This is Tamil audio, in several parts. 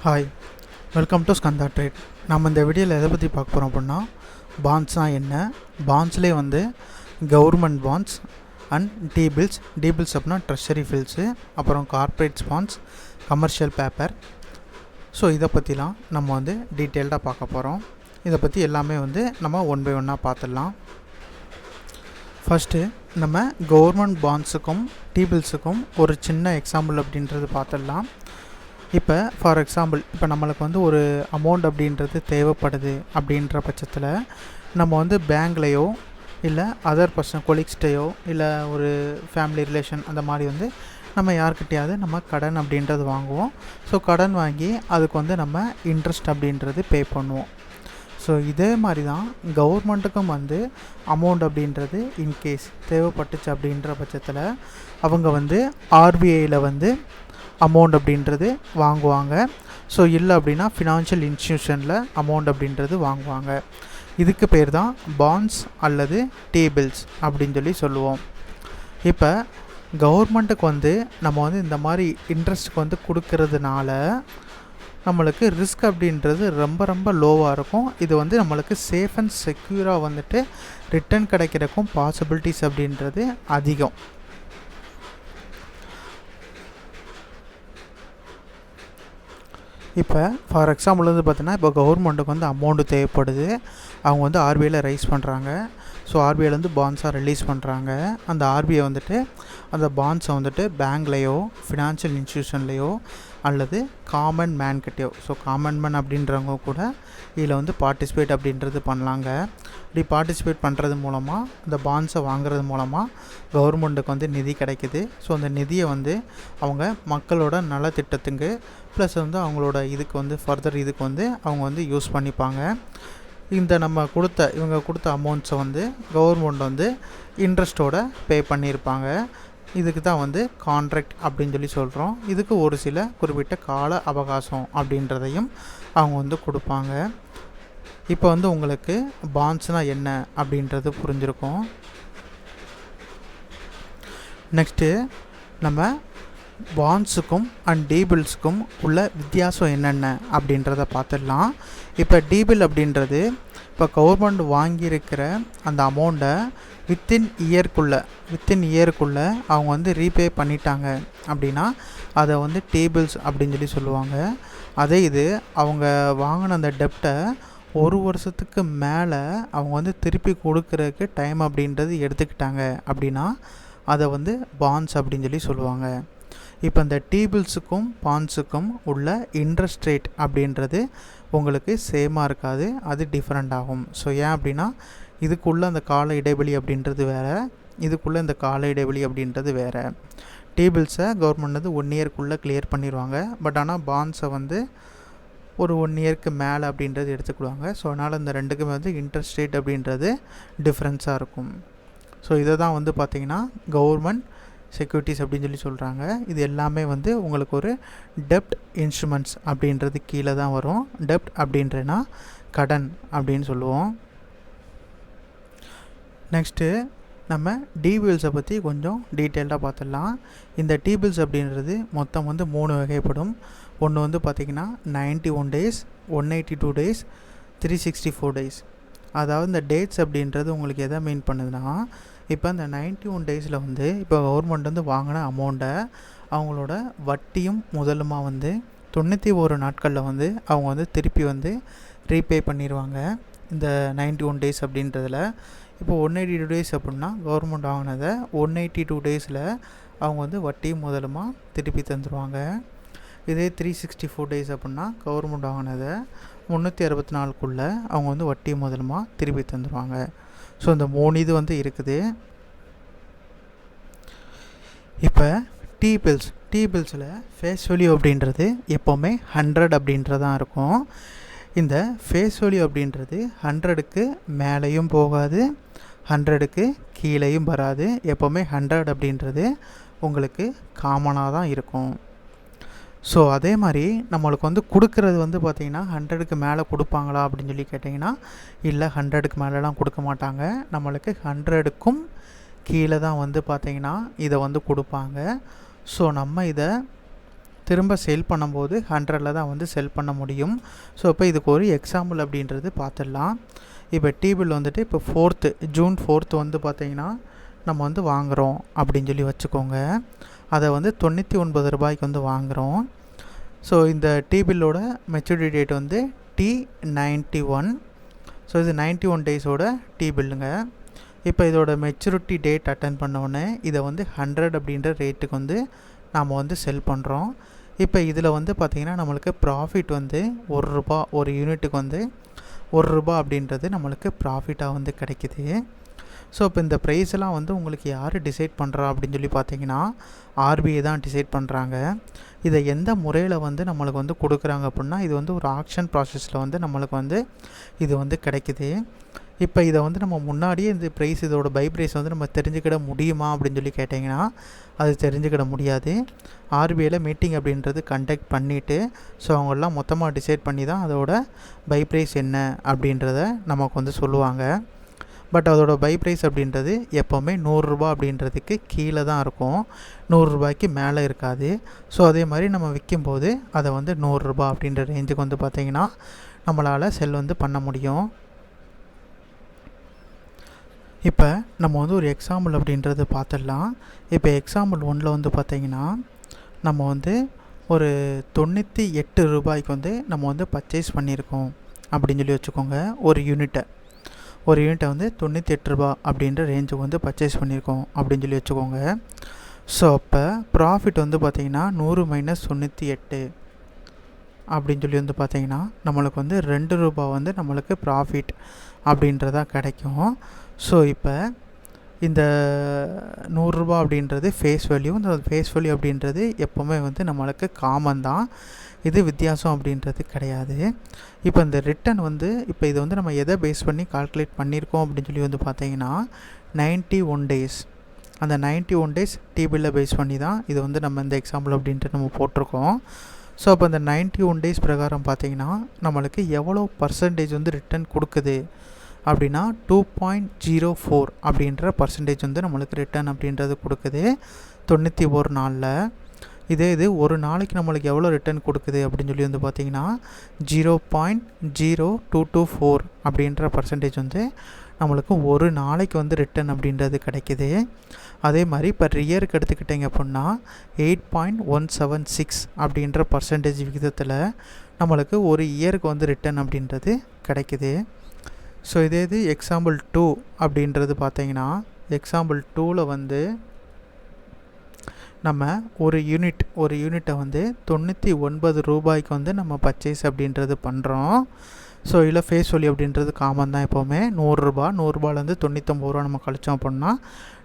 Hi, welcome to Skanda trade. நம்ம இந்த வீடியோவில் எதை பற்றி பார்க்க போகிறோம் அப்படின்னா, பாண்ட்ஸ்னால் என்ன, பாண்ட்ஸ்லேயே வந்து கவர்மெண்ட் பாண்ட்ஸ் அண்ட் டீபில்ஸ் அப்படின்னா ட்ரெஷரி ஃபில்ஸு, அப்புறம் corporates bonds, commercial paper. So இதை பற்றிலாம் நம்ம வந்து டீட்டெயில்டாக பார்க்க போகிறோம். இதை பற்றி எல்லாமே வந்து நம்ம ஒன் பை ஒன்னாக பார்த்துடலாம். ஃபஸ்ட்டு நம்ம கவர்மெண்ட் பாண்ட்ஸுக்கும் டீபில்ஸுக்கும் ஒரு சின்ன எக்ஸாம்பிள் அப்படின்றது பார்த்துடலாம். இப்போ ஃபார் எக்ஸாம்பிள், இப்போ நம்மளுக்கு வந்து ஒரு அமௌண்ட் அப்படின்றது தேவைப்படுது அப்படின்ற பட்சத்தில் நம்ம வந்து பேங்க்லேயோ இல்லை அதர் பர்சன் கொலீக்ஸ்டையோ இல்லை ஒரு ஃபேமிலி ரிலேஷன் அந்த மாதிரி வந்து நம்ம யார்கிட்டையாவது நம்ம கடன் அப்படின்றது வாங்குவோம். ஸோ கடன் வாங்கி அதுக்கு வந்து நம்ம இன்ட்ரெஸ்ட் அப்படின்றது பே பண்ணுவோம். ஸோ இதே மாதிரி தான் கவர்மெண்ட்டுக்கும் வந்து அமௌண்ட் அப்படின்றது இன்கேஸ் தேவைப்பட்டுச்சு அப்படின்ற பட்சத்தில் அவங்க வந்து ஆர்பிஐயில் வந்து அமௌண்ட் அப்படின்றது வாங்குவாங்க. ஸோ இல்லை அப்படின்னா ஃபினான்ஷியல் இன்ஸ்டியூஷனில் அமௌண்ட் அப்படின்றது வாங்குவாங்க. இதுக்கு பேர் தான் பாண்ட்ஸ் அல்லது டீபில்ஸ் அப்படின்னு சொல்லுவோம். இப்போ கவர்மெண்ட்டுக்கு வந்து நம்ம வந்து இந்த மாதிரி இன்ட்ரெஸ்ட்டுக்கு வந்து கொடுக்கறதுனால நம்மளுக்கு ரிஸ்க் அப்படின்றது ரொம்ப ரொம்ப லோவாக இருக்கும். இது வந்து நம்மளுக்கு சேஃப் அண்ட் செக்யூராக வந்துட்டு ரிட்டர்ன் கிடைக்கிறக்கும் பாசிபிலிட்டிஸ் அப்படின்றது அதிகம். இப்போ ஃபார் எக்ஸாம்பிள் வந்து பார்த்தீங்கன்னா, இப்போ கவர்மெண்ட்டுக்கு வந்து அமௌண்ட்டு தேவைப்படுது. அவங்க வந்து ஆர்பிஐயில் ரைஸ் பண்ணுறாங்க. ஸோ ஆர்பிஐலேருந்து பாண்ட்ஸாக ரிலீஸ் பண்ணுறாங்க. அந்த ஆர்பிஐ வந்துட்டு அந்த பாண்ட்ஸை வந்துட்டு பேங்க்லேயோ ஃபினான்ஷியல் இன்ஸ்டியூஷன்லேயோ அல்லது காமன் மேன்கிட்டயோ, ஸோ காமன் மேன் அப்படின்றவங்க கூட இதில் வந்து பார்ட்டிசிபேட் அப்படின்றது பண்ணலாங்க. இப்படி பார்ட்டிசிபேட் பண்ணுறது மூலமாக அந்த பாண்ட்ஸை வாங்குறது மூலமாக கவர்மெண்ட்டுக்கு வந்து நிதி கிடைக்குது. ஸோ அந்த நிதியை வந்து அவங்க மக்களோட நலத்திட்டத்துக்கு ப்ளஸ் வந்து அவங்களோட இதுக்கு வந்து ஃபர்தர் இதுக்கு வந்து அவங்க வந்து யூஸ் பண்ணிப்பாங்க. இந்த நம்ம இவங்க கொடுத்த அமௌண்ட்ஸை வந்து கவர்மெண்ட் வந்து இன்ட்ரெஸ்ட்டோடு பே பண்ணியிருப்பாங்க. இதுக்கு தான் வந்து கான்ட்ராக்ட் அப்படின்னு சொல்கிறோம். இதுக்கு ஒரு சில குறிப்பிட்ட கால அவகாசம் அப்படின்றதையும் அவங்க வந்து கொடுப்பாங்க. இப்போ வந்து உங்களுக்கு பாண்ட்ஸ்னால் என்ன அப்படின்றது புரிஞ்சிருக்கும். நெக்ஸ்ட்டு நம்ம பாண்ட்ஸுக்கும் அண்ட் டீபில்ஸுக்கும் உள்ள வித்தியாசம் என்னென்ன அப்படின்றத பார்த்துடலாம். இப்போ டீபில் அப்படின்றது இப்போ கவர்மெண்ட் வாங்கியிருக்கிற அந்த அமௌண்ட்டை வித்தின் இயருக்குள்ளே அவங்க வந்து ரீபே பண்ணிட்டாங்க அப்படின்னா அதை வந்து டீபில்ஸ் அப்படின்னு சொல்லுவாங்க. அதே இது அவங்க வாங்கின அந்த டெப்டை ஒரு வருஷத்துக்கு மேலே அவங்க வந்து திருப்பி கொடுக்கறதுக்கு டைம் அப்படின்றது எடுத்துக்கிட்டாங்க அப்படின்னா அதை வந்து பாண்ட்ஸ் அப்படின்னு சொல்லுவாங்க. இப்போ இந்த டீபில்ஸுக்கும் பாண்ட்ஸுக்கும் உள்ள இன்ட்ரெஸ்ட் ரேட் அப்படின்றது உங்களுக்கு சேமாக இருக்காது, அது டிஃப்ரெண்ட் ஆகும். ஸோ ஏன் அப்படின்னா இதுக்குள்ளே அந்த கால இடைவெளி அப்படின்றது வேறு, இதுக்குள்ளே இந்த கால இடைவெளி அப்படின்றது வேறு. டீபில்ஸை கவர்மெண்ட் வந்து 1 இயர்க்குள்ளே கிளியர் பண்ணிடுவாங்க. பட் ஆனால் பாண்ட்ஸை வந்து ஒரு 1 இயருக்கு மேலே அப்படின்றது எடுத்துக்கிடுவாங்க. ஸோ அதனால் இந்த ரெண்டுக்குமே வந்து இன்ட்ரெஸ்ட் ரேட் அப்படின்றது டிஃப்ரென்ஸாக இருக்கும். ஸோ இதை தான் வந்து பார்த்திங்கன்னா கவர்மெண்ட் செக்யூரிட்டிஸ் அப்படின்னு சொல்கிறாங்க. இது எல்லாமே வந்து உங்களுக்கு ஒரு டெப்ட் இன்ஸ்ட்ருமெண்ட்ஸ் அப்படின்றது கீழே தான் வரும். டெப்ட் அப்படின்றனா கடன் அப்படின்னு சொல்லுவோம். நெக்ஸ்ட்டு நம்ம டீபில்ஸை பற்றி கொஞ்சம் டீட்டெயில்டாக பார்த்துடலாம். இந்த டீபில்ஸ் அப்படின்றது மொத்தம் வந்து 3 வகைப்படும். ஒன்று வந்து பார்த்திங்கன்னா 91 days, 182 days, 364 days. அதாவது இந்த டேட்ஸ் அப்படின்றது உங்களுக்கு எதை மீன் பண்ணுதுன்னா, இப்போ இந்த 91 days வந்து இப்போ கவர்மெண்ட் வந்து வாங்கின அமௌண்ட்டை அவங்களோட வட்டியும் முதலுமா வந்து 91 நாட்களில் வந்து அவங்க வந்து திருப்பி வந்து ரீபே பண்ணிடுவாங்க. இந்த 91 days அப்படின்றதில் இப்போ 182 days அப்படின்னா கவர்மெண்ட் வாங்கினதை 182 days அவங்க வந்து வட்டியும் முதலுமா திருப்பி தந்துடுவாங்க. இதே 364 days அப்படின்னா கவர்மெண்ட் வாங்கினதை 364 அவங்க வந்து வட்டி முதலுமா திருப்பி தந்துடுவாங்க. ஸோ இந்த 3 இது வந்து இருக்குது. இப்போ டீபில்ஸில் ஃபேஸ் வேல்யூ அப்படின்றது எப்போவுமே 100 அப்படின்றதான் இருக்கும். இந்த ஃபேஸ் வேல்யூ அப்படின்றது 100க்கு மேலேயும் போகாது, 100க்கு கீழேயும் வராது. எப்போவுமே 100 அப்படின்றது உங்களுக்கு காமனாக தான் இருக்கும். ஸோ அதே மாதிரி நம்மளுக்கு வந்து கொடுக்கறது வந்து பார்த்திங்கன்னா 100க்கு மேலே கொடுப்பாங்களா அப்படின்னு கேட்டிங்கன்னா இல்லை, 100க்கு மேலெலாம் கொடுக்க மாட்டாங்க. நம்மளுக்கு 100க்கும் கீழே தான் வந்து பார்த்திங்கன்னா இதை வந்து கொடுப்பாங்க. ஸோ நம்ம இதை திரும்ப செல் பண்ணும்போது 100ல் தான் வந்து செல் பண்ண முடியும். ஸோ இப்போ இதுக்கு ஒரு எக்ஸாம்பிள் அப்படின்றது பார்த்துடலாம். இப்போ டிபில் வந்துட்டு இப்போ ஜூன் 4 வந்து பார்த்திங்கன்னா நம்ம வந்து வாங்குகிறோம் அப்படின்னு சொல்லி வச்சுக்கோங்க. அதை வந்து 99 ரூபாய்க்கு வந்து வாங்குகிறோம். ஸோ இந்த டிபில்லோட மெச்சூரிட்டி டேட் வந்து T91. ஸோ இது 91 டேஸோட டிபில்லுங்க. இப்போ இதோட மெச்சூரிட்டி டேட் அட்டன் பண்ணோடனே இதை வந்து 100 அப்படின்ற ரேட்டுக்கு வந்து நாம் வந்து செல் பண்ணுறோம். இப்போ இதில் வந்து பார்த்திங்கன்னா நம்மளுக்கு ப்ராஃபிட் வந்து ₹1 ஒரு யூனிட்டுக்கு வந்து ₹1 அப்படின்றது நம்மளுக்கு ப்ராஃபிட்டாக வந்து கிடைக்கிது. ஸோ இப்போ இந்த ப்ரைஸ் எல்லாம் வந்து உங்களுக்கு யார் டிசைட் பண்ணுறா அப்படின்னு சொல்லி பார்த்தீங்கன்னா ஆர்பிஐ தான் டிசைட் பண்ணுறாங்க. இதை எந்த முறையில் வந்து நம்மளுக்கு வந்து கொடுக்குறாங்க அப்படின்னா இது வந்து ஒரு ஆக்ஷன் ப்ராசஸில் வந்து நம்மளுக்கு வந்து இது வந்து கிடைக்கிது. இப்போ இதை வந்து நம்ம முன்னாடியே இந்த ப்ரைஸ் இதோட பை ப்ரைஸ் வந்து நம்ம தெரிஞ்சுக்கிட முடியுமா அப்படின்னு சொல்லி கேட்டிங்கன்னா அது தெரிஞ்சுக்கிட முடியாது. ஆர்பிஐயில் மீட்டிங் அப்படின்றது கண்டக்ட் பண்ணிவிட்டு ஸோ அவங்களெலாம் மொத்தமாக டிசைட் பண்ணி தான் அதோட பை ப்ரைஸ் என்ன அப்படின்றத நமக்கு வந்து சொல்லுவாங்க. பட் அதோட பை ப்ரைஸ் அப்படின்றது எப்போவுமே ₹100 அப்படின்றதுக்கு கீழே தான் இருக்கும், ₹100 மேலே இருக்காது. ஸோ அதே மாதிரி நம்ம விற்கும்போது அதை வந்து ₹100 அப்படின்ற ரேஞ்சுக்கு வந்து பார்த்திங்கன்னா நம்மளால் செல் வந்து பண்ண முடியும். இப்போ நம்ம வந்து ஒரு எக்ஸாம்பிள் அப்படின்றது பார்த்துடலாம். இப்போ எக்ஸாம்பிள் 1ல் வந்து பார்த்திங்கன்னா நம்ம வந்து ஒரு ₹98 வந்து நம்ம வந்து பர்ச்சேஸ் பண்ணியிருக்கோம் அப்படின்னு சொல்லி வச்சுக்கோங்க. ஒரு யூனிட்டை வந்து ₹98 அப்படின்ற ரேஞ்சுக்கு வந்து பர்ச்சேஸ் பண்ணியிருக்கோம் அப்படின்னு சொல்லி வச்சுக்கோங்க. ஸோ அப்போ ப்ராஃபிட் வந்து பார்த்திங்கன்னா 100 - 98 அப்படின்னு சொல்லி வந்து பார்த்திங்கன்னா நம்மளுக்கு வந்து ₹2 வந்து நம்மளுக்கு ப்ராஃபிட் அப்படின்றதா கிடைக்கும். ஸோ இப்போ இந்த ₹100 அப்படின்றது ஃபேஸ் வேல்யூ. இந்த ஃபேஸ் வேல்யூ அப்படின்றது எப்போவுமே வந்து நம்மளுக்கு காமன் தான், இது வித்தியாசம் அப்படின்றது கிடையாது. இப்போ இந்த ரிட்டன் வந்து இப்போ இதை வந்து நம்ம எதை பேஸ் பண்ணி கால்குலேட் பண்ணியிருக்கோம் அப்படின்னு சொல்லி வந்து பார்த்தீங்கன்னா 91 டேஸ். அந்த 91 டேஸ் டிபியில் பேஸ் பண்ணி தான் இது வந்து நம்ம இந்த எக்ஸாம்பிள் அப்படின்ட்டு நம்ம போட்டிருக்கோம். ஸோ அப்போ இந்த 91 டேஸ் பிரகாரம் பார்த்திங்கன்னா நம்மளுக்கு எவ்வளோ பர்சன்டேஜ் வந்து ரிட்டன் கொடுக்குது அப்படின்னா 2.04 அப்படின்ற பர்சன்டேஜ் வந்து நம்மளுக்கு ரிட்டன் அப்படின்றது கொடுக்குது 91 நாளில். இது ஒரு நாளைக்கு நம்மளுக்கு எவ்வளோ ரிட்டன் கொடுக்குது அப்படின்னு சொல்லி வந்து பார்த்திங்கன்னா 0.0224 அப்படின்ற பர்சன்டேஜ் வந்து நம்மளுக்கு ஒரு நாளைக்கு வந்து ரிட்டன் அப்படின்றது கிடைக்கிது. அதே மாதிரி இப்போ இயருக்கு எடுத்துக்கிட்டிங்க அப்படின்னா 8.176 அப்படின்ற பர்சன்டேஜ் விகிதத்தில் நம்மளுக்கு ஒரு இயருக்கு வந்து ரிட்டன் அப்படின்றது கிடைக்கிது. ஸோ இது எக்ஸாம்பிள் 2 அப்படின்றது பார்த்திங்கன்னா எக்ஸாம்பிள் 2ல் வந்து நம்ம ஒரு யூனிட்டை வந்து ₹99 வந்து நம்ம பர்ச்சேஸ் அப்படின்றது பண்ணுறோம். ஸோ இதில் ஃபேஸ் வேல்யூ அப்படின்றது காமன் தான், எப்போவுமே ₹100 $99 நம்ம கழிச்சோம் அப்படின்னா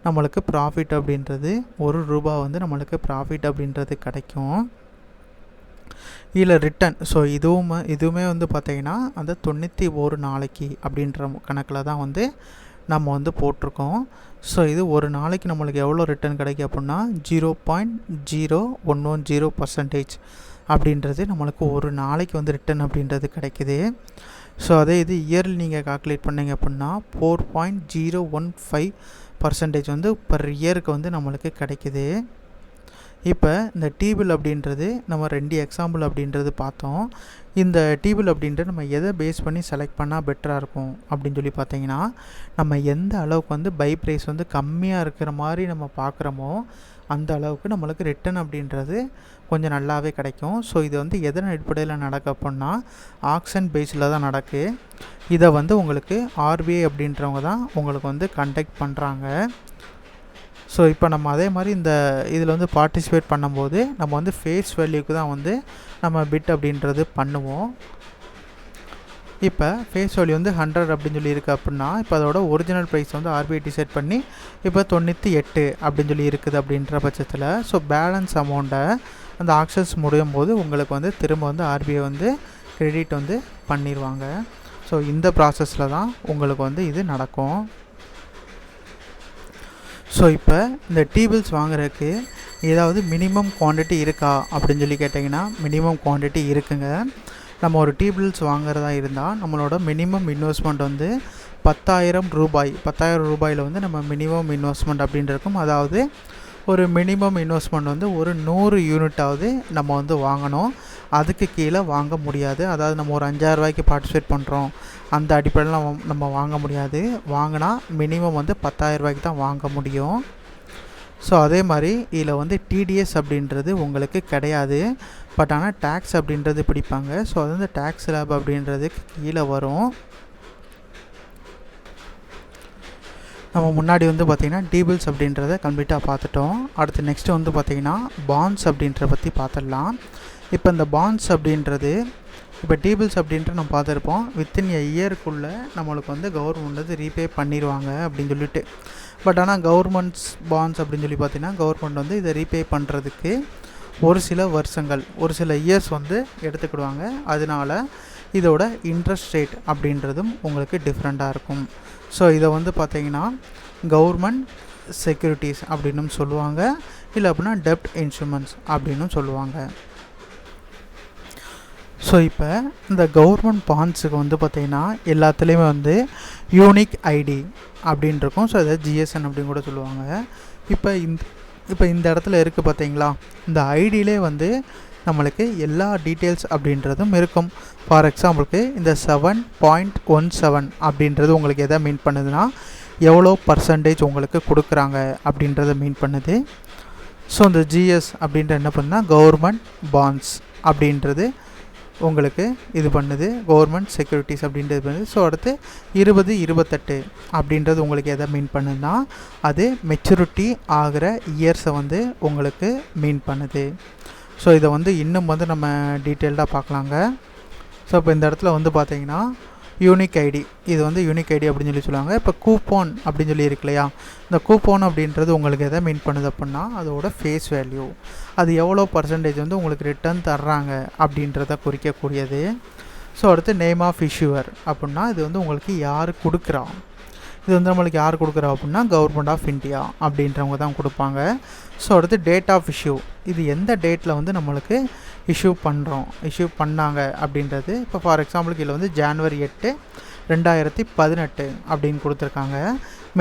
நம்மளுக்கு ப்ராஃபிட் அப்படின்றது ₹1 வந்து நம்மளுக்கு ப்ராஃபிட் அப்படின்றது கிடைக்கும். இதில் ரிட்டன் ஸோ இதுவுமே வந்து பார்த்திங்கன்னா அந்த 91 நாளைக்கு அப்படின்ற கணக்கில் தான் வந்து நம்ம வந்து போட்டிருக்கோம். ஸோ இது ஒரு நாளைக்கு நம்மளுக்கு எவ்வளோ ரிட்டன் கிடைக்கும் அப்படின்னா 0.0110% அப்படின்றது நம்மளுக்கு ஒரு நாளைக்கு வந்து ரிட்டன் அப்படின்றது கிடைக்கிது. ஸோ அதே இது இயர்லி நீங்கள் கால்குலேட் பண்ணிங்க அப்படின்னா 4.015% வந்து பர் இயருக்கு வந்து நம்மளுக்கு கிடைக்கிது. இப்போ இந்த டிபில் அப்படின்றது நம்ம 2 எக்ஸாம்பிள் அப்படின்றது பார்த்தோம். இந்த டிபில் அப்படின்றது நம்ம எதை பேஸ் பண்ணி செலக்ட் பண்ணால் பெட்டராக இருக்கும் அப்படின்னு சொல்லி பார்த்தீங்கன்னா நம்ம எந்த அளவுக்கு வந்து பை ப்ரைஸ் வந்து கம்மியாக இருக்கிற மாதிரி நம்ம பார்க்குறோமோ அந்த அளவுக்கு நம்மளுக்கு ரிட்டன் அப்படின்றது கொஞ்சம் நல்லாவே கிடைக்கும். ஸோ இது வந்து எதன் அடிப்படையில் நடக்க அப்படின்னா ஆக்ஷன் பேஸில் தான் நடக்கு. இதை வந்து உங்களுக்கு ஆர்பிஐ அப்படின்றவங்க தான் உங்களுக்கு வந்து கண்டக்ட் பண்ணுறாங்க. ஸோ இப்போ நம்ம அதே மாதிரி இந்த இதில் வந்து பார்ட்டிசிபேட் பண்ணும்போது நம்ம வந்து ஃபேஸ் வேல்யூக்கு தான் வந்து நம்ம பிட் அப்படின்றது பண்ணுவோம். இப்போ ஃபேஸ் வேல்யூ வந்து 100 அப்படின்னு சொல்லி இருக்குது அப்படின்னா இப்போ அதோட ஒரிஜினல் ப்ரைஸ் வந்து ஆர்பிஐ டிசைட் பண்ணி இப்போ 98 அப்படின்னு சொல்லி இருக்குது அப்படின்ற பட்சத்தில் ஸோ பேலன்ஸ் அமௌண்ட்டை அந்த ஆக்ஷன்ஸ் முடியும் போது உங்களுக்கு வந்து திரும்ப வந்து ஆர்பிஐ வந்து கிரெடிட் வந்து பண்ணிடுவாங்க. ஸோ இந்த ப்ராசஸில் தான் உங்களுக்கு வந்து இது நடக்கும். ஸோ இப்போ இந்த டிபில்ஸ் வாங்குறதுக்கு ஏதாவது மினிமம் குவான்டிட்டி இருக்கா அப்படின்னு சொல்லி கேட்டிங்கன்னா மினிமம் குவான்டிட்டி இருக்குங்க. நம்ம ஒரு டிபில்ஸ் வாங்குறதா இருந்தால் நம்மளோட மினிமம் இன்வெஸ்ட்மெண்ட் வந்து ₹10,000 வந்து நம்ம மினிமம் இன்வெஸ்ட்மெண்ட் அப்படின்னு இருக்கும். அதாவது ஒரு மினிமம் இன்வெஸ்ட்மெண்ட் வந்து ஒரு 100 யூனிட்டாவது நம்ம வந்து வாங்கணும். அதுக்கு கீழே வாங்க முடியாது. அதாவது நம்ம ஒரு 5,000 ரூபாய்க்கு பார்ட்டிசிபேட் பண்ணுறோம், அந்த அடிப்படையில் நம்ம வாங்க முடியாது. வாங்கினா மினிமம் வந்து 10,000 ரூபாய்க்கு தான் வாங்க முடியும். ஸோ அதே மாதிரி இதில் வந்து டிடிஎஸ் அப்படின்றது உங்களுக்கு கிடையாது. பட் ஆனால் டேக்ஸ் அப்படின்றது பிடிப்பாங்க. ஸோ அது வந்து டேக்ஸ் லேப் அப்படின்றதுக்கு கீழே வரும். நம்ம முன்னாடி வந்து பார்த்திங்கன்னா டீபிள்ஸ் அப்படின்றத கம்ப்ளீட்டாக பார்த்துட்டோம். அடுத்து நெக்ஸ்ட்டு வந்து பார்த்திங்கன்னா பாண்ட்ஸ் அப்படின்றத பற்றி பார்த்துடலாம். இப்போ இந்த பாண்ட்ஸ் அப்படின்றது, இப்போ டீபிள்ஸ் அப்படின்ட்டு நம்ம பார்த்துருப்போம், வித்தின் எ இயருக்குள்ளே நம்மளுக்கு வந்து கவர்மெண்ட் வந்து ரீபே பண்ணிடுவாங்க அப்படின்னு சொல்லிட்டு. பட் ஆனால் கவர்மெண்ட்ஸ் பாண்ட்ஸ் அப்படின்னு சொல்லி பார்த்தீங்கன்னா கவர்மெண்ட் வந்து இதை ரீபே பண்ணுறதுக்கு ஒரு சில வருஷங்கள், ஒரு சில இயர்ஸ் வந்து எடுத்துக்கிடுவாங்க. அதனால இதோட இன்ட்ரெஸ்ட் ரேட் அப்படின்றதும் உங்களுக்கு டிஃப்ரெண்ட்டாக இருக்கும். ஸோ இதை வந்து பார்த்திங்கன்னா கவர்மெண்ட் செக்யூரிட்டிஸ் அப்படின்னும் சொல்லுவாங்க, இல்லை அப்படின்னா டெப்ட் இன்ஸ்ட்ருமெண்ட்ஸ் அப்படின்னும் சொல்லுவாங்க. ஸோ இப்போ இந்த கவர்மெண்ட் பாண்ட்ஸுக்கு வந்து பார்த்திங்கன்னா எல்லாத்துலேயுமே வந்து யூனிக் ஐடி அப்படின்னு இருக்கும். ஸோ அதை ஜிஎஸ்என் அப்படின்னு கூட சொல்லுவாங்க. இப்போ இந்த இடத்துல இருக்குது பார்த்தீங்களா, இந்த ஐடியிலே வந்து நம்மளுக்கு எல்லா டீட்டெயில்ஸ் அப்படின்றதும் இருக்கும். ஃபார் எக்ஸாம்பிளுக்கு இந்த 7.17 அப்படின்றது உங்களுக்கு எதை மீன் பண்ணுதுன்னா எவ்வளோ பர்சன்டேஜ் உங்களுக்கு கொடுக்குறாங்க அப்படின்றத மீன் பண்ணுது. ஸோ இந்த ஜிஎஸ் அப்படின்ற என்ன பண்ணுன்னா கவர்மெண்ட் பாண்ட்ஸ் அப்படின்றது உங்களுக்கு இது பண்ணுது, கவர்மெண்ட் செக்யூரிட்டிஸ் அப்படின்றது பண்ணுது. ஸோ அடுத்து 2028 அப்படின்றது உங்களுக்கு எதை மீன் பண்ணுதுன்னா அது மெச்சூரிட்டி ஆகிற இயர்ஸை வந்து உங்களுக்கு மீன் பண்ணுது. ஸோ இதை வந்து இன்னும் வந்து நம்ம டீட்டெயில்டாக பார்க்கலாங்க. ஸோ இப்போ இந்த இடத்துல வந்து பார்த்திங்கன்னா யூனிக் ஐடி, இது வந்து யூனிக் ஐடி அப்படின்னு சொல்லி சொல்லுவாங்க. இப்போ கூப்பன் அப்படின்னு சொல்லி இருக்கு இல்லையா, இந்த கூப்பன் அப்படின்றது உங்களுக்கு எதை மீன் பண்ணுது அப்படின்னா அதோட ஃபேஸ் வேல்யூ, அது எவ்வளோ பர்சன்டேஜ் வந்து உங்களுக்கு ரிட்டர்ன் தர்றாங்க அப்படின்றத குறிக்கக்கூடியது. ஸோ அடுத்து நேம் ஆஃப் இஷ்யூவர் அப்படின்னா இது வந்து உங்களுக்கு யார் கொடுக்குறா, இது வந்து நம்மளுக்கு யார் கொடுக்குறா அப்படின்னா கவர்மெண்ட் ஆஃப் இந்தியா அப்படின்றவங்க தான் கொடுப்பாங்க. ஸோ அடுத்து டேட் ஆஃப் இஷ்யூ, இது எந்த டேட்டில் வந்து நம்மளுக்கு இஷ்யூ இஷ்யூ பண்ணாங்க அப்படின்றது. இப்போ ஃபார் எக்ஸாம்பிளுக்கு இதில் வந்து January 8, 2018 அப்படின்னு கொடுத்துருக்காங்க.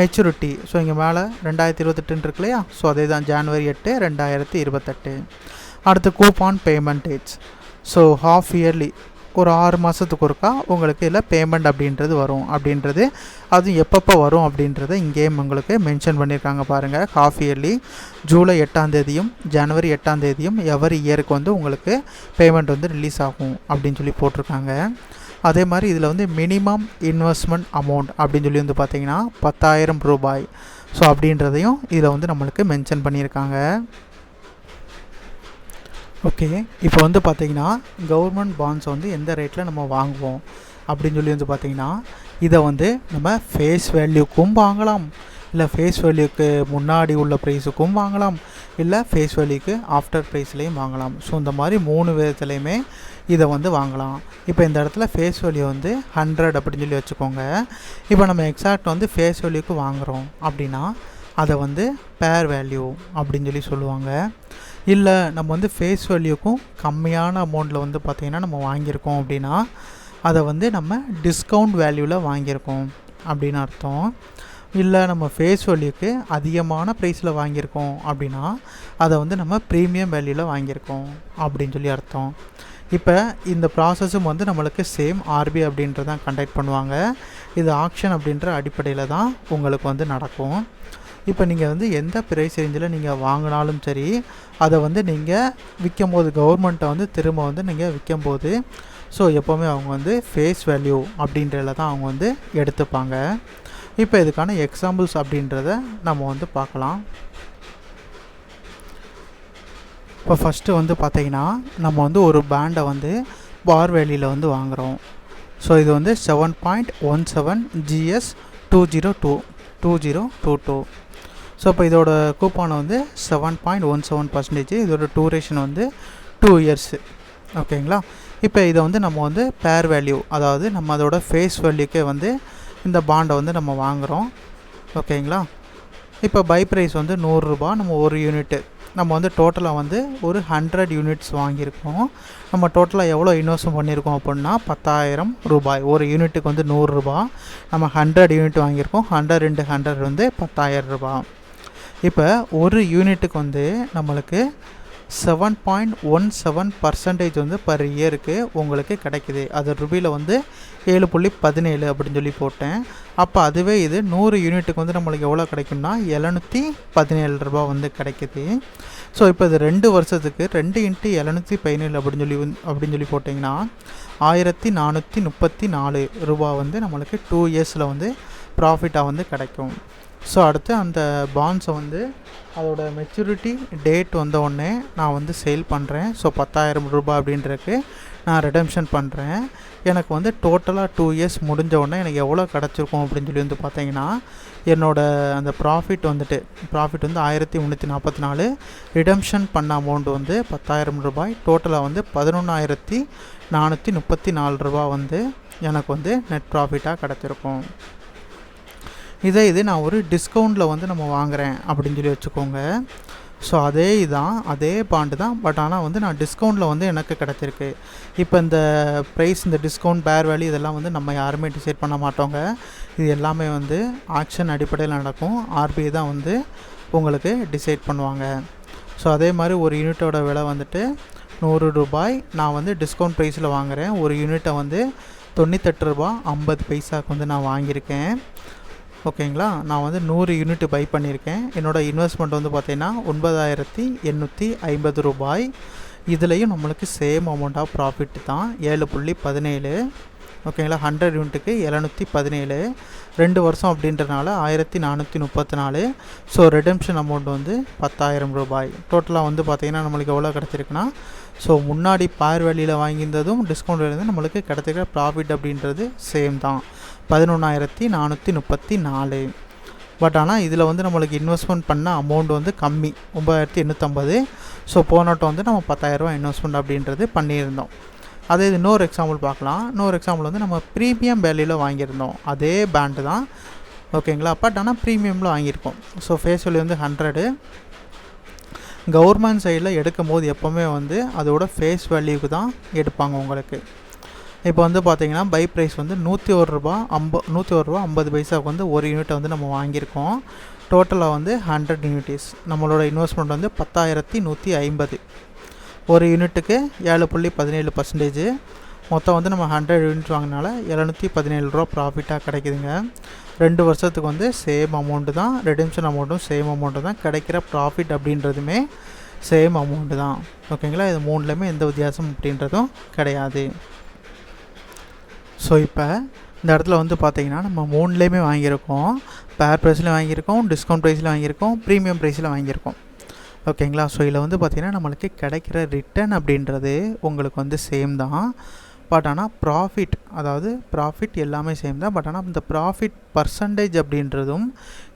மெச்சூரிட்டி, ஸோ இங்கே மேலே 2028 இருக்கு இல்லையா, ஸோ அதே தான் January 8, 2028. அடுத்து coupon payment dates, so half yearly ஒரு 6 மாதத்துக்கு ஒருக்கா உங்களுக்கு இதில் பேமெண்ட் அப்படின்றது வரும் அப்படின்றது, அது எப்பப்போ வரும் அப்படின்றத இங்கேயும் உங்களுக்கு மென்ஷன் பண்ணியிருக்காங்க பாருங்கள். ஹாஃப் இயர்லி ஜூலை 8ஆம் தேதியும் ஜனவரி 8ஆம் தேதியும் எவரி இயருக்கு வந்து உங்களுக்கு பேமெண்ட் வந்து ரிலீஸ் ஆகும் அப்படின்னு சொல்லி போட்டிருக்காங்க. அதே மாதிரி இதில் வந்து மினிமம் இன்வெஸ்ட்மெண்ட் அமௌண்ட் அப்படின்னு சொல்லி வந்து பார்த்திங்கன்னா 10,000 ரூபாய், ஸோ அப்படின்றதையும் இதில் வந்து நம்மளுக்கு மென்ஷன் பண்ணியிருக்காங்க. ஓகே, இப்போ வந்து பார்த்திங்கன்னா கவர்மெண்ட் பாண்ட்ஸ் வந்து எந்த ரேட்டில் நம்ம வாங்குவோம் அப்படின்னு சொல்லி வந்து பார்த்திங்கன்னா இதை வந்து நம்ம ஃபேஸ் வேல்யூக்கும் வாங்கலாம், இல்லை ஃபேஸ் வேல்யூக்கு முன்னாடி உள்ள ப்ரைஸுக்கும் வாங்கலாம், இல்லை ஃபேஸ் வேல்யூக்கு ஆஃப்டர் ப்ரைஸ்லேயும் வாங்கலாம். ஸோ இந்த மாதிரி 3 விதத்துலேயுமே இதை வந்து வாங்கலாம். இப்போ இந்த இடத்துல ஃபேஸ் வேல்யூ வந்து 100 அப்படின்னு சொல்லி வச்சுக்கோங்க. இப்போ நம்ம எக்ஸாக்ட் வந்து ஃபேஸ் வேல்யூக்கு வாங்குகிறோம் அப்படின்னா அதை வந்து பேர் வேல்யூ அப்படின்னு சொல்லி சொல்லுவாங்க. இல்லை நம்ம வந்து ஃபேஸ் வேல்யூக்கும் கம்மியான அமௌண்ட்டில் வந்து பார்த்திங்கன்னா நம்ம வாங்கியிருக்கோம் அப்படின்னா அதை வந்து நம்ம டிஸ்கவுண்ட் வேல்யூவில் வாங்கியிருக்கோம் அப்படின்னு அர்த்தம். இல்லை நம்ம ஃபேஸ் வேல்யூக்கு அதிகமான ப்ரைஸில் வாங்கியிருக்கோம் அப்படின்னா அதை வந்து நம்ம ப்ரீமியம் வேல்யூவில் வாங்கியிருக்கோம் அப்படின்னு சொல்லி அர்த்தம். இப்போ இந்த ப்ராசஸும் வந்து நம்மளுக்கு சேம் ஆர்பிஐ அப்படின்றதான் கண்டக்ட் பண்ணுவாங்க. இது ஆக்ஷன் அப்படின்ற அடிப்படையில் தான் உங்களுக்கு வந்து நடக்கும். இப்போ நீங்கள் வந்து எந்த ப்ரைஸ் ரேஞ்சில் நீங்கள் வாங்கினாலும் சரி, அதை வந்து நீங்கள் விற்கும்போது கவர்மெண்ட்டை வந்து திரும்ப வந்து நீங்கள் விற்கும்போது ஸோ எப்போவுமே அவங்க வந்து ஃபேஸ் வேல்யூ அப்படின்றதில் தான் அவங்க வந்து எடுத்துப்பாங்க. இப்போ இதுக்கான எக்ஸாம்பிள்ஸ் அப்படின்றத நம்ம வந்து பார்க்கலாம். இப்போ ஃபஸ்ட்டு வந்து பார்த்திங்கன்னா நம்ம வந்து ஒரு பேண்டை வந்து பார் வேல்யூவில் வந்து வாங்குகிறோம். ஸோ இது வந்து 7.17 GS 2022. ஸோ இப்போ இதோட கூப்பானை வந்து 7.17%, இதோட டூரேஷன் வந்து 2 years. ஓகேங்களா, இப்போ இதை வந்து நம்ம வந்து பேர் வேல்யூ, அதாவது நம்ம அதோட ஃபேஸ் வேல்யூக்கே வந்து இந்த பாண்டை வந்து நம்ம வாங்குகிறோம். ஓகேங்களா, இப்போ பை ப்ரைஸ் வந்து 100 ரூபா, நம்ம ஒரு யூனிட்டு நம்ம வந்து டோட்டலாக வந்து ஒரு 100 யூனிட்ஸ் வாங்கியிருக்கோம். நம்ம டோட்டலாக எவ்வளோ இன்வெஸ்ட் பண்ணியிருக்கோம் அப்படின்னா 10,000 ரூபாய். ஒரு யூனிட்டுக்கு வந்து 100 ரூபா, நம்ம 100 யூனிட் வாங்கியிருக்கோம். 100 × 100 வந்து 10,000 ரூபா. இப்போ ஒரு யூனிட்டுக்கு வந்து நம்மளுக்கு 7.17% வந்து பர் இயருக்கு உங்களுக்கு கிடைக்குது. அது ரூபாயில் வந்து 7.17 அப்படின்னு சொல்லி போட்டேன். அப்போ அதுவே இது 100 யூனிட்டுக்கு வந்து நம்மளுக்கு எவ்வளோ கிடைக்கும்னா 717 ரூபா வந்து கிடைக்குது. ஸோ இப்போ இது 2 வருஷத்துக்கு 2 × 717 அப்படின்னு சொல்லி போட்டிங்கன்னா 1434 ரூபா வந்து நம்மளுக்கு 2 இயர்ஸில் வந்து ப்ராஃபிட்டாக வந்து கிடைக்கும். ஸோ அடுத்து அந்த பாண்ட்ஸை வந்து அதோட மெச்சூரிட்டி டேட் வந்த உடனே நான் வந்து சேல் பண்ணுறேன். ஸோ 10,000 ரூபாய் அப்படின்றதுக்கு நான் ரிடம்ஷன் பண்ணுறேன். எனக்கு வந்து டோட்டலாக 2 இயர்ஸ் முடிஞ்ச உடனே எனக்கு எவ்வளோ கிடச்சிருக்கும் அப்படின்னு சொல்லி வந்து பார்த்தீங்கன்னா என்னோடய அந்த ப்ராஃபிட் வந்து 1344, ரிடம்ஷன் பண்ண அமௌண்ட் வந்து 10,000 ரூபாய், டோட்டலாக வந்து 11,434 ரூபா வந்து எனக்கு வந்து நெட் ப்ராஃபிட்டாக கிடச்சிருக்கும். இது நான் ஒரு டிஸ்கவுண்ட்டில் வந்து நம்ம வாங்குகிறேன் அப்படின்னு சொல்லி வச்சுக்கோங்க. ஸோ அதே பாண்டு தான், பட் ஆனால் வந்து நான் டிஸ்கவுண்ட்டில் வந்து எனக்கு கிடச்சிருக்கு. இப்போ இந்த ப்ரைஸ், இந்த டிஸ்கவுண்ட், பேர் வேல்யூ இதெல்லாம் வந்து நம்ம யாருமே டிசைட் பண்ண மாட்டோங்க. இது எல்லாமே வந்து ஆக்ஷன் அடிப்படையில் நடக்கும். ஆர்பிஐ தான் வந்து உங்களுக்கு டிசைட் பண்ணுவாங்க. ஸோ அதே மாதிரி ஒரு யூனிட்டோட விலை வந்துட்டு 100 ரூபாய். நான் வந்து டிஸ்கவுண்ட் ப்ரைஸில் வாங்குகிறேன். ஒரு யூனிட்டை வந்து 98 ரூபா 50 பைசாவுக்கு வந்து நான் வாங்கியிருக்கேன். ஓகேங்களா. நான் வந்து 100 யூனிட் பை பண்ணியிருக்கேன். என்னோடய இன்வெஸ்ட்மெண்ட் வந்து பார்த்திங்கன்னா 9,850 ரூபாய். இதுலேயும் நம்மளுக்கு சேம் அமௌண்ட் ஆஃப் ப்ராஃபிட் தான், 7.17. ஓகேங்களா. 100 யூனிட்டுக்கு 717, 2 வருஷம் அப்படின்றனால 1434. ஸோ ரிடம்ஷன் அமௌண்ட் வந்து 10,000 ரூபாய். டோட்டலாக வந்து பார்த்திங்கன்னா நம்மளுக்கு எவ்வளோ கிடச்சிருக்குன்னா, ஸோ முன்னாடி பார் வேலியில் வாங்கியிருந்ததும் டிஸ்கவுண்ட் வேலையும் நம்மளுக்கு கிடச்சிருக்கிற ப்ராஃபிட் அப்படின்றது சேம் தான், 11,434. பட் ஆனால் இதில் வந்து நம்மளுக்கு இன்வெஸ்ட்மெண்ட் பண்ண அமௌண்ட் வந்து கம்மி, 9,850. ஸோ போனோட்டம் வந்து நம்ம 10,000 ரூபா இன்வெஸ்ட்மெண்ட் அப்படின்றது பண்ணியிருந்தோம். அதே இது இன்னொரு எக்ஸாம்பிள் பார்க்கலாம். இன்னொரு எக்ஸாம்பிள் வந்து நம்ம ப்ரீமியம் வேல்யூவில் வாங்கியிருந்தோம். அதே பேண்டு தான், ஓகேங்களா. பட் ஆனால் ப்ரீமியமில் வாங்கியிருக்கோம். ஸோ ஃபேஸ் வேல்யூ வந்து 100. கவர்மெண்ட் சைடில் எடுக்கும் போது எப்போவுமே வந்து அதோட ஃபேஸ் வேல்யூக்கு தான் எடுப்பாங்க உங்களுக்கு. இப்போ வந்து பார்த்திங்கன்னா பை ப்ரைஸ் வந்து 101 ரூபா 50 பைசாவுக்கு வந்து ஒரு யூனிட்டை வந்து நம்ம வாங்கியிருக்கோம். டோட்டலாக வந்து 100 யூனிட்டிஸ். நம்மளோட இன்வெஸ்ட்மெண்ட் வந்து 10,150. ஒரு யூனிட்டுக்கு 7.17%. மொத்தம் வந்து நம்ம 100 யூனிட் வாங்கினால 717 ரூபா ப்ராஃபிட்டாக கிடைக்குதுங்க. 2 வருஷத்துக்கு வந்து சேம் அமௌண்ட்டு தான், ரிடம்ஷன் அமௌண்ட்டும் சேம் அமௌண்ட்டு தான், கிடைக்கிற ப்ராஃபிட் அப்படின்றதுமே சேம் அமௌண்ட்டு தான். ஓகேங்களா. இது 3லேயுமே எந்த வித்தியாசம் அப்படின்றதும் கிடையாது. ஸோ இப்போ இந்த இடத்துல வந்து பார்த்திங்கன்னா நம்ம 3லேயுமே வாங்கியிருக்கோம். பேர் ப்ரைஸில் வாங்கியிருக்கோம், டிஸ்கவுண்ட் ப்ரைஸில் வாங்கியிருக்கோம், ப்ரீமியம் ப்ரைஸில் வாங்கியிருக்கோம். ஓகேங்களா. ஸோ இதில் வந்து பார்த்திங்கன்னா நம்மளுக்கு கிடைக்கிற ரிட்டர்ன் அப்படின்றது உங்களுக்கு வந்து சேம் தான். பட் ஆனால் ப்ராஃபிட் எல்லாமே சேம் தான். பட் ஆனால் இந்த ப்ராஃபிட் பர்சன்டேஜ் அப்படின்றதும்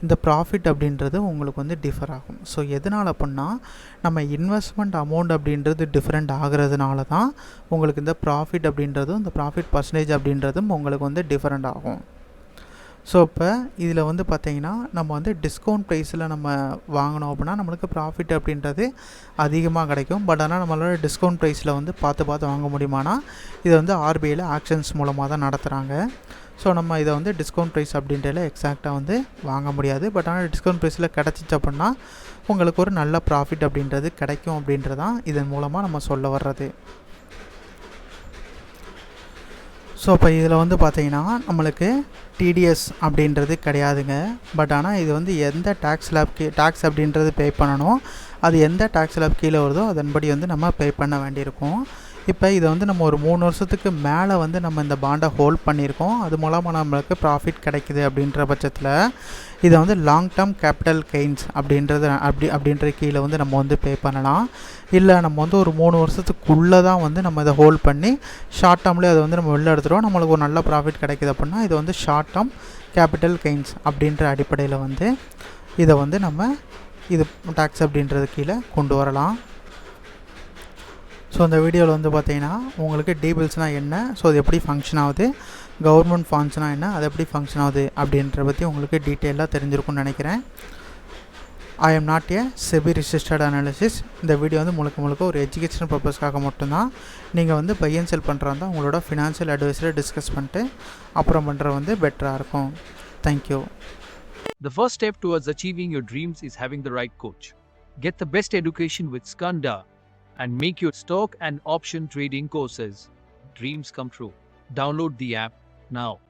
இந்த ப்ராஃபிட் அப்படின்றதும் உங்களுக்கு வந்து டிஃபர் ஆகும். ஸோ எதனால் அப்படின்னா நம்ம இன்வெஸ்ட்மெண்ட் அமௌண்ட் அப்படின்றது டிஃப்ரெண்ட் ஆகிறதுனால தான் உங்களுக்கு இந்த ப்ராஃபிட் அப்படின்றதும் இந்த ப்ராஃபிட் பர்சன்டேஜ் அப்படின்றதும் உங்களுக்கு வந்து டிஃப்ரெண்ட் ஆகும். ஸோ இப்போ இதில் வந்து பார்த்திங்கன்னா நம்ம வந்து டிஸ்கவுண்ட் ப்ரைஸில் நம்ம வாங்கினோம் அப்படின்னா நம்மளுக்கு ப்ராஃபிட் அப்படின்றது அதிகமாக கிடைக்கும். பட் ஆனால் நம்மளோட டிஸ்கவுண்ட் ப்ரைஸில் வந்து பார்த்து வாங்க முடியுமானா இதை வந்து ஆர்பிஐயில் ஆக்ஷன்ஸ் மூலமாக தான் நடத்துகிறாங்க. ஸோ நம்ம இதை வந்து டிஸ்கவுண்ட் ப்ரைஸ் அப்படின்றதில் எக்ஸாக்டாக வந்து வாங்க முடியாது. பட் ஆனால் டிஸ்கவுண்ட் ப்ரைஸில் கிடச்சிச்சு அப்படின்னா உங்களுக்கு ஒரு நல்ல ப்ராஃபிட் அப்படின்றது கிடைக்கும் அப்படின்றதான் இதன் மூலமாக நம்ம சொல்ல வர்றது. ஸோ இப்போ இதில் வந்து பார்த்திங்கன்னா நம்மளுக்கு டிடிஎஸ் அப்படின்றது கிடையாதுங்க. பட் ஆனால் இது வந்து எந்த டேக்ஸ் அப்படின்றது பே பண்ணணும், அது எந்த டேக்ஸ் ஸ்லாப் கீழே வருதோ அதன்படி வந்து நம்ம பே பண்ண வேண்டியிருக்கும். இப்போ இதை வந்து நம்ம ஒரு 3 வருஷத்துக்கு மேலே வந்து நம்ம இந்த பாண்டை ஹோல்ட் பண்ணியிருக்கோம், அது மூலமாக நம்மளுக்கு ப்ராஃபிட் கிடைக்குது அப்படின்ற பட்சத்தில் இதை வந்து லாங் டேர்ம் கேபிட்டல் கெயின்ஸ் அப்படின்ற கீழே வந்து நம்ம வந்து பே பண்ணலாம். இல்லை நம்ம வந்து ஒரு 3 வருஷத்துக்குள்ளே தான் வந்து நம்ம இதை ஹோல்ட் பண்ணி ஷார்ட் டேர்ம்லேயே அதை வந்து நம்ம வெளில எடுத்துகிறோம், நம்மளுக்கு ஒரு நல்ல ப்ராஃபிட் கிடைக்குது அப்படின்னா இது வந்து ஷார்ட் டேர்ம் கேபிட்டல் கெயின்ஸ் அப்படின்ற அடிப்படையில் வந்து இதை வந்து நம்ம இது டேக்ஸ் அப்படின்றது கீழே கொண்டு வரலாம். ஸோ அந்த வீடியோவில் வந்து பார்த்தீங்கன்னா உங்களுக்கு டிபில்ஸ்னால் என்ன, ஸோ அது எப்படி ஃபங்க்ஷன் ஆகுது, கவர்மெண்ட் ஃபாண்ட்ஸ்னால் என்ன, அது எப்படி ஃபங்க்ஷன் ஆகுது அப்படின்ற பற்றி உங்களுக்கு டீட்டெயிலாக தெரிஞ்சிருக்கும்னு நினைக்கிறேன். I am not a SEBI registered analysis. இந்த வீடியோ வந்து முழுக்க ஒரு எஜுகேஷனல் பர்பஸ்க்காக மட்டும்தான். நீங்கள் வந்து பை அண்ட் செல் பண்ணுறதா உங்களோட ஃபினான்ஷியல் அட்வைஸரை டிஸ்கஸ் பண்ணிட்டு அப்புறம் பண்ணுறது வந்து பெட்டராக இருக்கும். Thank you. The first step towards achieving your dreams is having the right coach. Get the best education with Skanda and make your stock and option trading courses dreams come true. Download the app now.